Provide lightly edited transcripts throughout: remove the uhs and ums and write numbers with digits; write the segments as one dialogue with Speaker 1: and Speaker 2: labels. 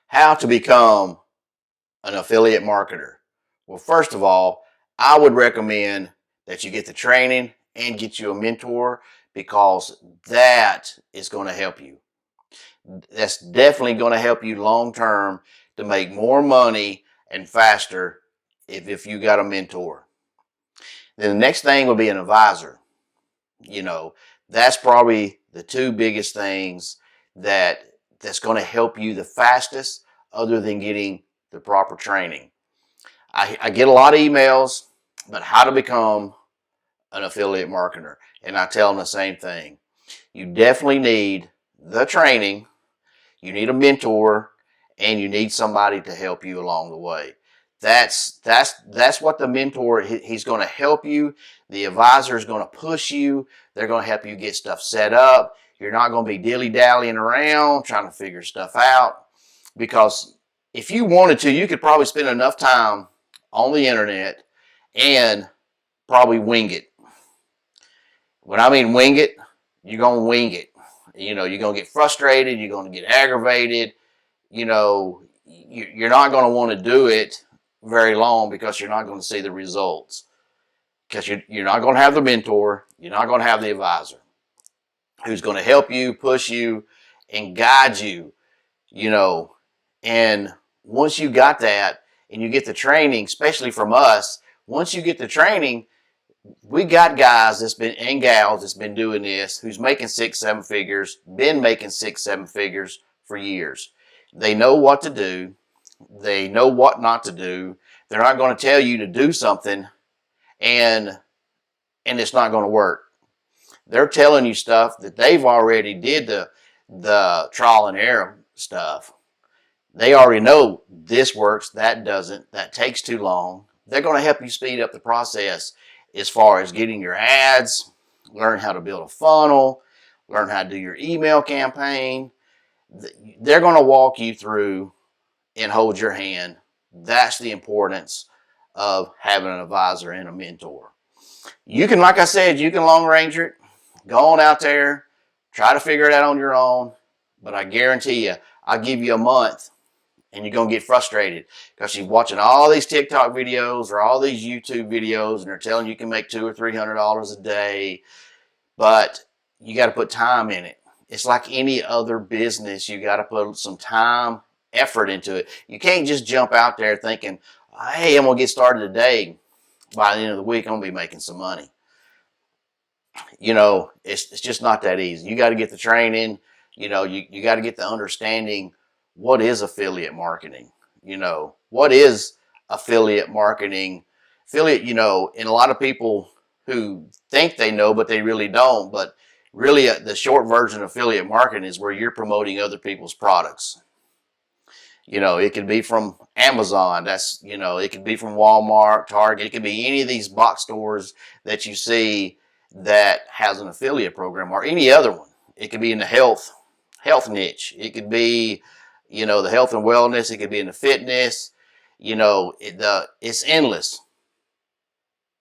Speaker 1: How to become an affiliate marketer. Well, first of all, I would recommend that you get the training and get you a mentor because that is going to help you. That's definitely going to help you long term to make more money and faster if you got a mentor. Then the next thing would be an advisor. You know, that's probably the two biggest things that's going to help you the fastest, other than getting the proper training. I get a lot of emails about how to become an affiliate marketer, and I tell them the same thing. You definitely need the training, you need a mentor, and you need somebody to help you along the way. That's what the mentor, he's going to help you. The advisor is going to push you. They're going to help you get stuff set up. You're not going to be dilly-dallying around trying to figure stuff out, because if you wanted to, you could probably spend enough time on the internet and probably wing it. When I mean wing it, you're going to wing it. You're going to get frustrated. You're going to get aggravated. You're not going to want to do it very long because you're not going to see the results. Because you're not going to have the mentor. You're not going to have the advisor who's going to help you, push you, and guide you. And once you got that and you get the training, especially from us, once you get the training, we got guys and gals that's been doing this, who's making 6-7 figures, been making 6-7 figures for years. They know what to do. They know what not to do. They're not going to tell you to do something and it's not going to work. They're telling you stuff that they've already did the trial and error stuff. They already know this works, that doesn't, that takes too long. They're going to help you speed up the process as far as getting your ads, learn how to build a funnel, learn how to do your email campaign. They're going to walk you through and hold your hand. That's the importance of having an advisor and a mentor. You can, like I said, you can long range it. Go on out there, try to figure it out on your own. But I guarantee you, I'll give you a month and you're going to get frustrated because you're watching all these TikTok videos or all these YouTube videos and they're telling you can make $200 or $300 a day. But you got to put time in it. It's like any other business. You got to put some time, effort into it. You can't just jump out there thinking, hey, I'm going to get started today. By the end of the week, I'm going to be making some money. It's just not that easy. You got to get the training. You got to get the understanding. What is affiliate marketing? What is affiliate marketing? Affiliate, and a lot of people who think they know, but they really don't. But really, the short version of affiliate marketing is where you're promoting other people's products. It could be from Amazon. It could be from Walmart, Target. It could be any of these box stores that you see that has an affiliate program, or any other one. It could be in the health niche. It could be, the health and wellness. It could be in the fitness. It's endless,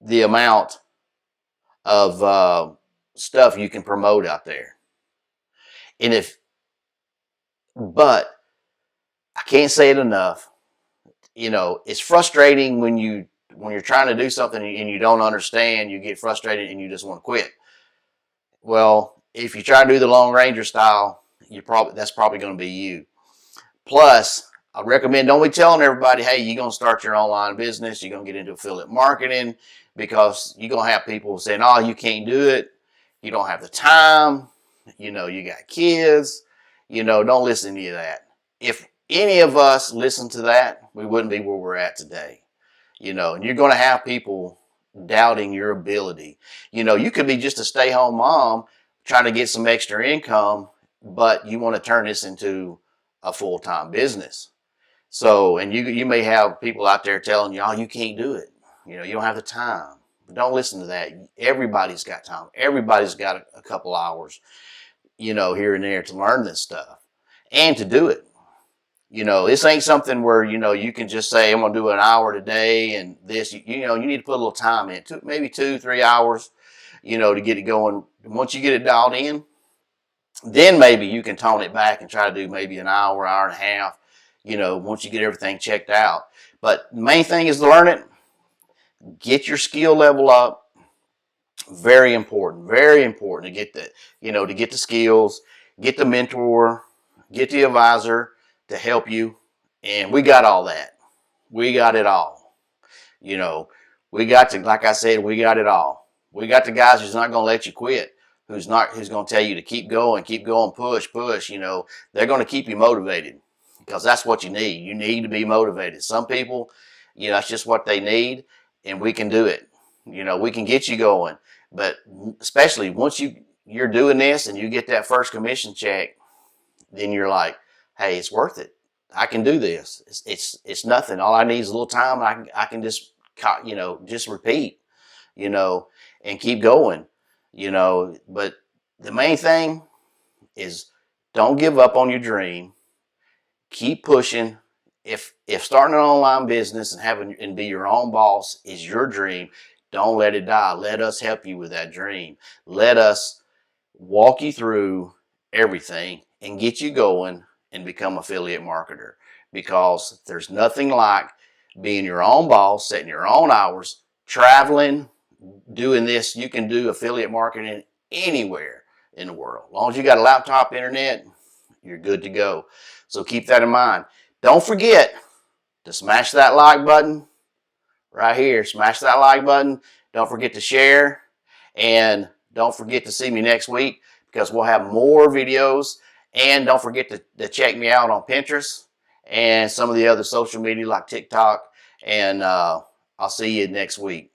Speaker 1: the amount of stuff you can promote out there. But I can't say it enough. It's frustrating when you're trying to do something and you don't understand. You get frustrated and you just want to quit. Well, if you try to do the long ranger style, that's probably going to be you. Plus, I recommend don't be telling everybody, hey, you're going to start your online business, you're going to get into affiliate marketing, because you're going to have people saying, oh, you can't do it, you don't have the time, you got kids, don't listen to any of that. If any of us listen to that, we wouldn't be where we're at today. And you're going to have people doubting your ability. You could be just a stay-home mom trying to get some extra income, but you want to turn this into a full-time business. So, and you may have people out there telling you, oh, you can't do it. You don't have the time. But don't listen to that. Everybody's got time. Everybody's got a couple hours, here and there to learn this stuff and to do it. This ain't something where, you can just say, I'm going to do an hour today and this, you need to put a little time in it, maybe 2-3 hours, to get it going. And once you get it dialed in, then maybe you can tone it back and try to do maybe an hour, hour and a half, once you get everything checked out. But the main thing is to learn it, get your skill level up. Very important to get to get the skills, get the mentor, get the advisor to help you. And we got all that. We got it all. You know, like I said, we got it all. We got the guys who's not going to let you quit, who's going to tell you to keep going, push. They're going to keep you motivated because that's what you need. You need to be motivated. Some people, that's just what they need, and we can do it. We can get you going. But especially once you're doing this and you get that first commission check, then you're like, hey, it's worth it. I can do this. It's nothing. All I need is a little time. I can just just repeat, and keep going, But the main thing is don't give up on your dream. Keep pushing. If starting an online business and be your own boss is your dream, don't let it die. Let us help you with that dream. Let us walk you through everything and get you going and become affiliate marketer, because there's nothing like being your own boss, setting your own hours, traveling, doing this. You can do affiliate marketing anywhere in the world. As long as you got a laptop, internet, you're good to go. So keep that in mind. Don't forget to smash that like button right here. Smash that like button. Don't forget to share, and don't forget to see me next week because we'll have more videos. And don't forget to check me out on Pinterest and some of the other social media like TikTok. And I'll see you next week.